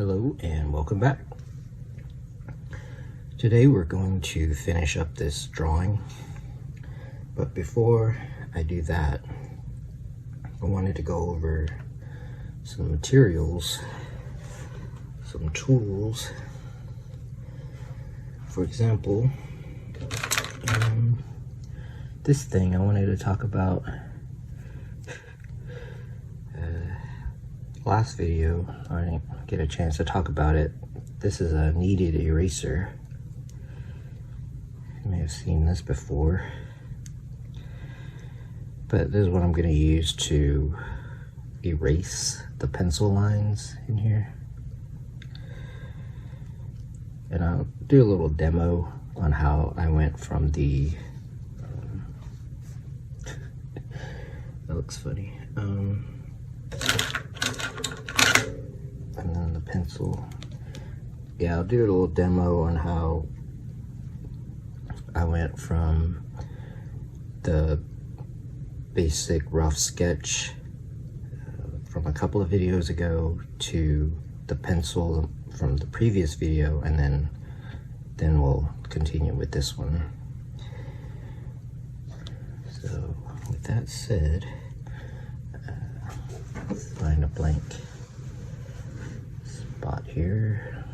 Hello and welcome back. Today we're going to finish up this drawing, but before I do that, I wanted to go over some materials, some tools. For example, this thing I wanted to talk about. Last video, I didn't get a chance to talk about it. This is a kneaded eraser. You may have seen this before, but this is what I'm going to use to erase the pencil lines in here. And I'll do a little demo on how I went from the that looks funny. And then the pencil. Yeah, I'll do a little demo on how I went from the basic rough sketch from a couple of videos ago to the pencil from the previous video, and then we'll continue with this one. So with that said, let's find a blank spot here.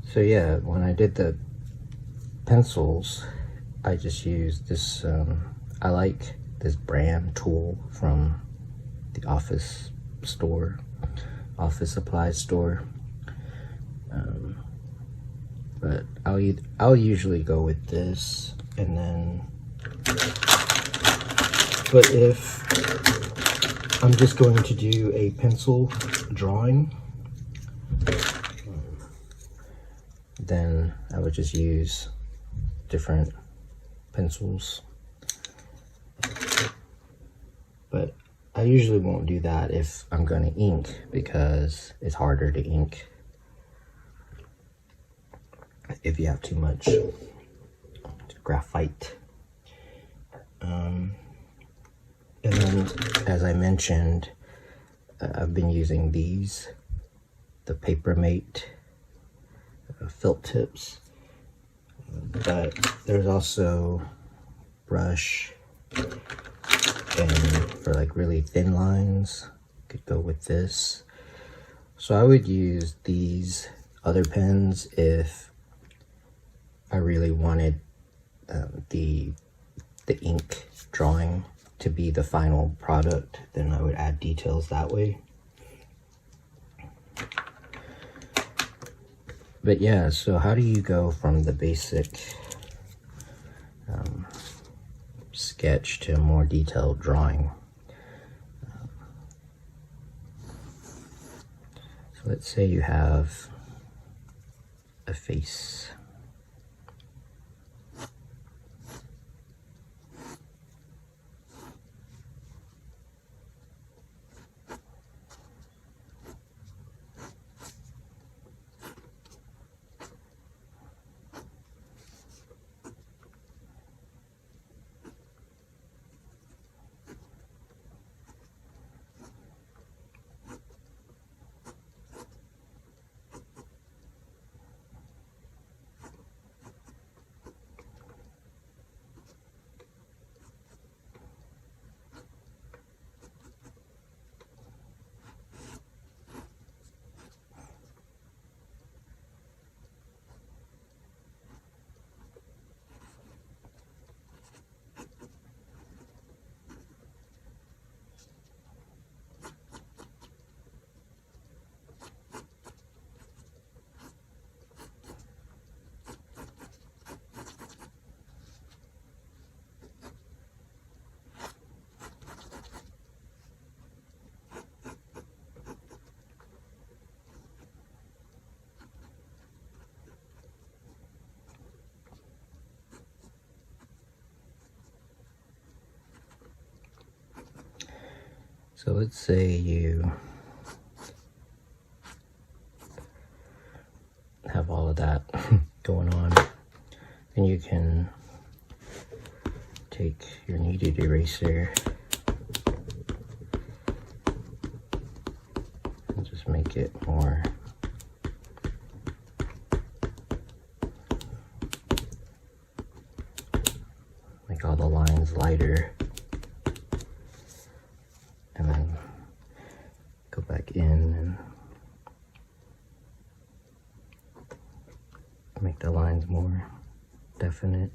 So yeah, when I did the pencils, I just used this, I like this brand tool from the office supply store. But I'll usually go with this, and then, but if I'm just going to do a pencil drawing, then I would just use different pencils. But I usually won't do that if I'm going to ink, because it's harder to ink if you have too much graphite. And then, as I mentioned, I've been using these, the Papermate felt tips, but there's also brush, and for like really thin lines, could go with this. So I would use these other pens if I really wanted the ink drawing to be the final product. Then I would add details that way. But yeah, so how do you go from the basic sketch to a more detailed drawing? So let's say you have a face. So let's say you have all of that going on, and you can take your kneaded eraser just make it more make all the lines lighter, and then go back in and make the lines more definite.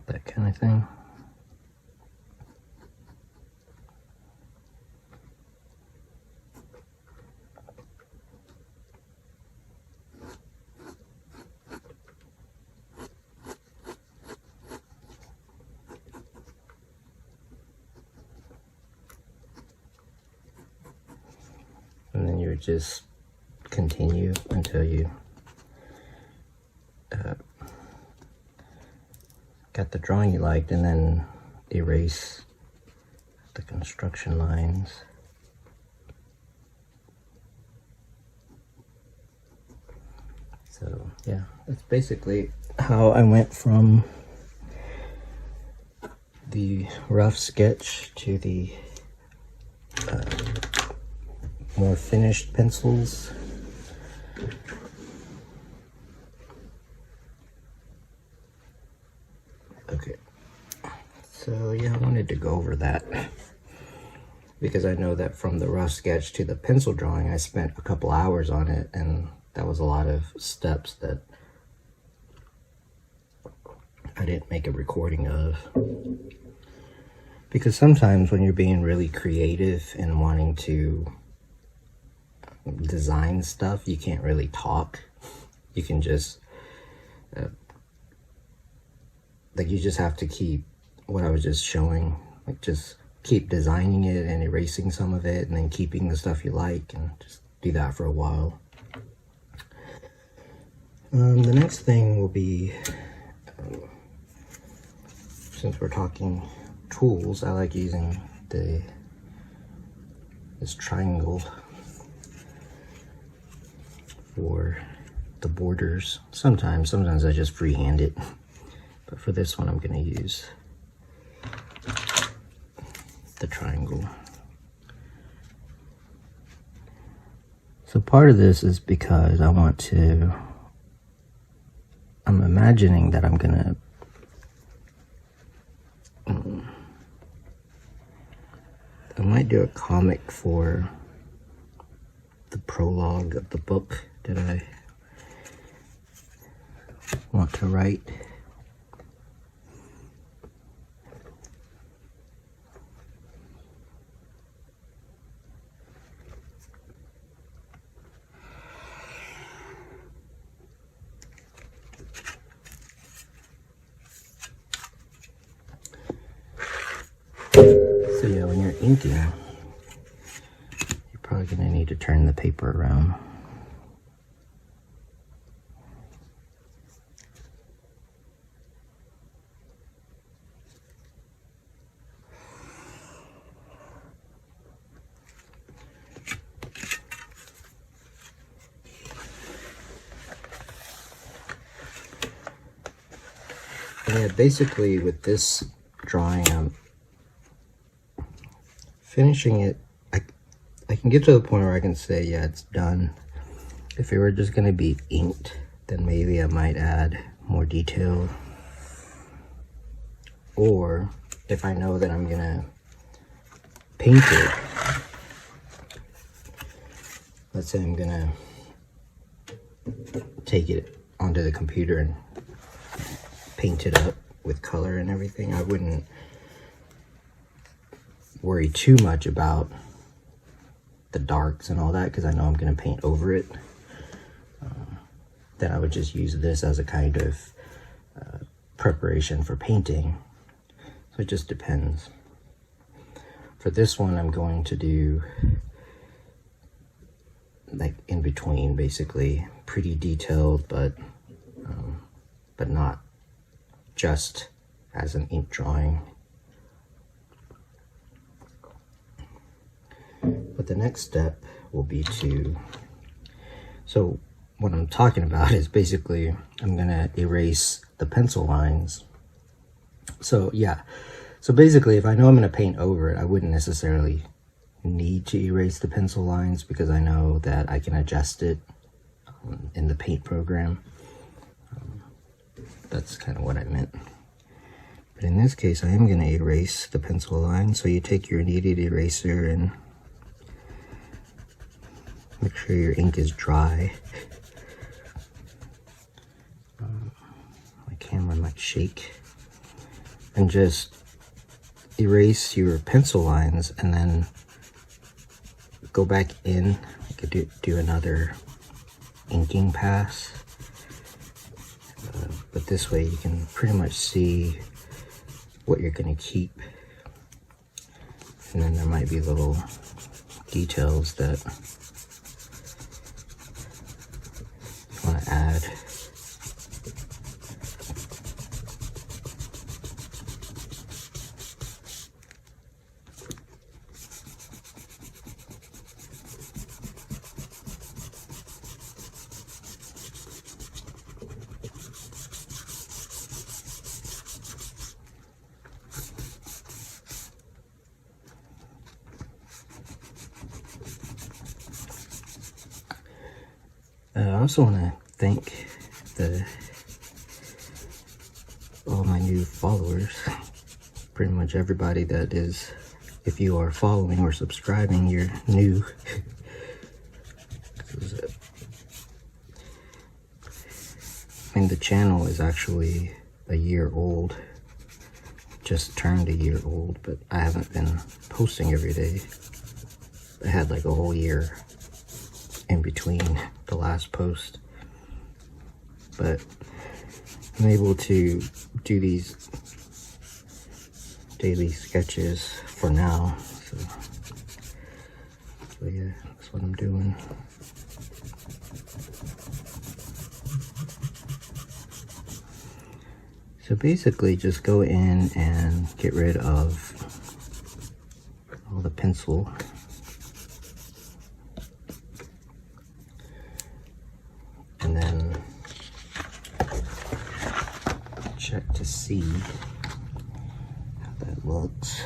That kind of thing. And then you would just continue until you got the drawing you liked, and then erase the construction lines. So yeah, that's basically how I went from the rough sketch to the more finished pencils. Okay, so yeah, I wanted to go over that because I know that from the rough sketch to the pencil drawing, I spent a couple hours on it, and that was a lot of steps that I didn't make a recording of. Because sometimes when you're being really creative and wanting to design stuff, you can't really talk. You can just like, you just have to keep what I was just showing, like just keep designing it and erasing some of it, and then keeping the stuff you like, and just do that for a while. The next thing will be, since we're talking tools, I like using this triangle for the borders. Sometimes I just freehand it, but for this one I'm going to use the triangle. So part of this is because I'm imagining that I'm gonna I might do a comic for the prologue of the book that I want to write. So yeah, when you're inking, you're probably going to need to turn the paper around. Yeah, basically with this drawing, I'm finishing it. I can get to the point where I can say, yeah, it's done. If it were just going to be inked, then maybe I might add more detail. Or if I know that I'm going to paint it, let's say I'm going to take it onto the computer and paint it up with color and everything, I wouldn't worry too much about the darks and all that, because I know I'm going to paint over it. Then I would just use this as a kind of preparation for painting. So it just depends. For this one, I'm going to do like in between, basically. Pretty detailed, but not just as an ink drawing. But the next step will be so what I'm talking about is basically I'm gonna erase the pencil lines. So yeah, so basically if I know I'm gonna paint over it, I wouldn't necessarily need to erase the pencil lines because I know that I can adjust it in the paint program. That's kind of what I meant. But in this case, I am going to erase the pencil line. So you take your kneaded eraser and make sure your ink is dry. My camera might shake. And just erase your pencil lines and then go back in. I could do another inking pass. But this way you can pretty much see what you're going to keep. And then there might be little details that you want to add. I also want to thank all my new followers, pretty much everybody that is, if you are following or subscribing, you're new. I mean, the channel is actually a year old, just turned a year old, but I haven't been posting every day. I had like a whole year in between the last post, but I'm able to do these daily sketches for now, so yeah, that's what I'm doing. So basically just go in and get rid of all the pencil. And then check to see how that looks.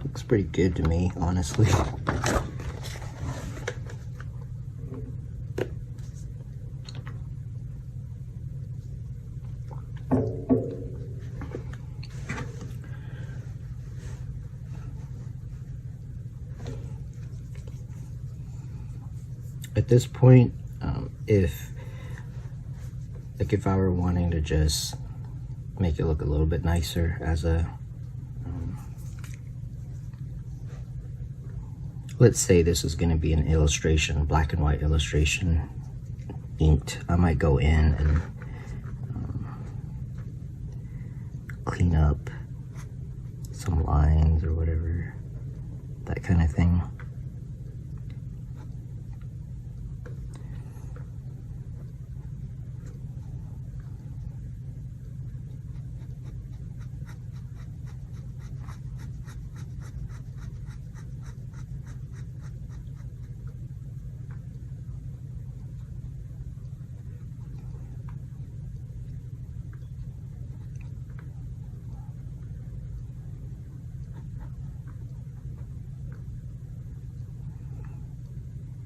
Looks pretty good to me, honestly. At this point, if I were wanting to just make it look a little bit nicer as a, let's say this is going to be an illustration, black and white illustration, inked, I might go in and clean up some lines or whatever, that kind of thing.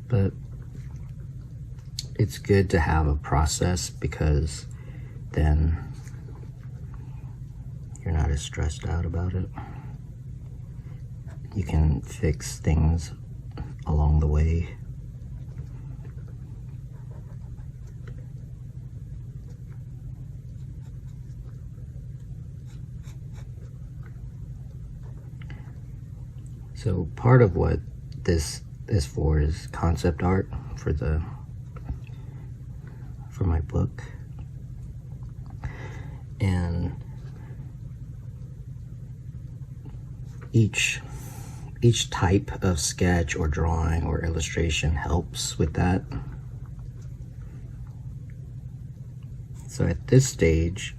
But it's good to have a process because then you're not as stressed out about it. You can fix things along the way. So part of what this is for is concept art for my book, and each each type of sketch or drawing or illustration helps with that. So at this stage,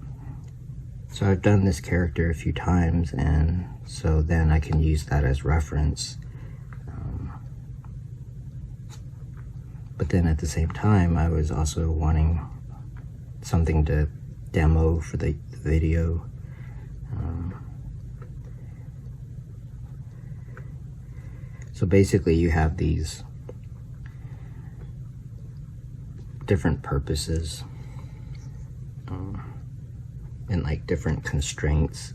so I've done this character a few times, and so then I can use that as reference. But then at the same time, I was also wanting something to demo for the video. So basically you have these different purposes and like different constraints.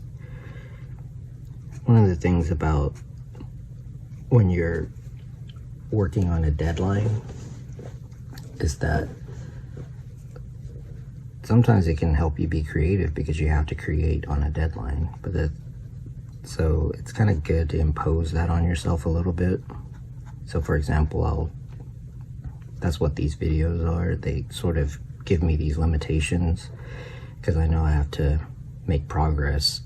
One of the things about when you're working on a deadline is that sometimes it can help you be creative because you have to create on a deadline, so it's kind of good to impose that on yourself a little bit. So for example, that's what these videos are. They sort of give me these limitations because I know I have to make progress.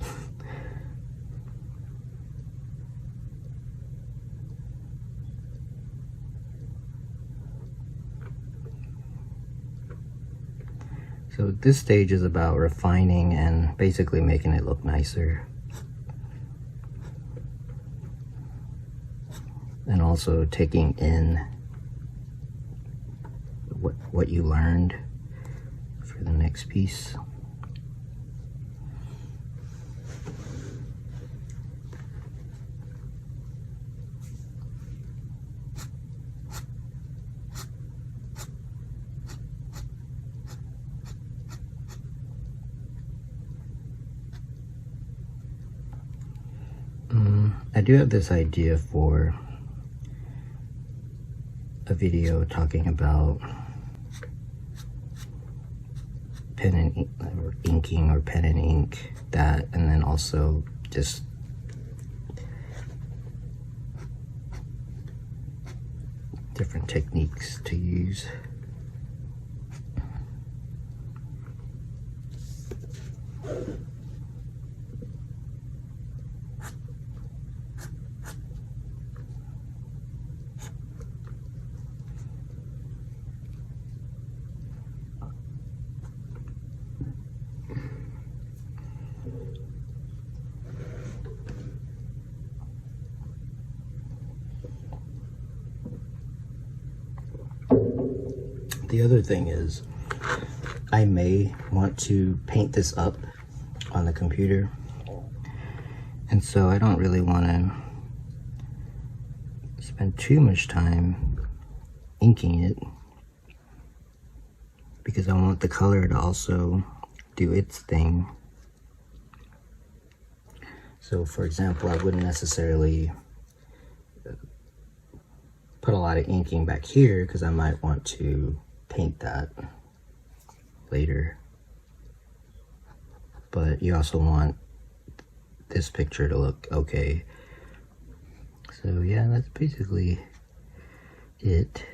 So this stage is about refining and basically making it look nicer. And also taking in what you learned for the next piece. I do have this idea for a video talking about pen and ink, or inking or pen and ink, that, and then also just different techniques to use. The other thing is, I may want to paint this up on the computer, and so I don't really want to spend too much time inking it because I want the color to also do its thing. So for example, I wouldn't necessarily put a lot of inking back here because I might want to paint that later, but you also want this picture to look okay. So yeah, that's basically it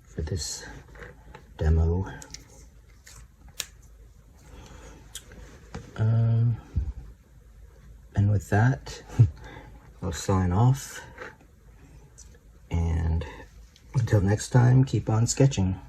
for this demo. And with that, I'll sign off. And until next time, keep on sketching.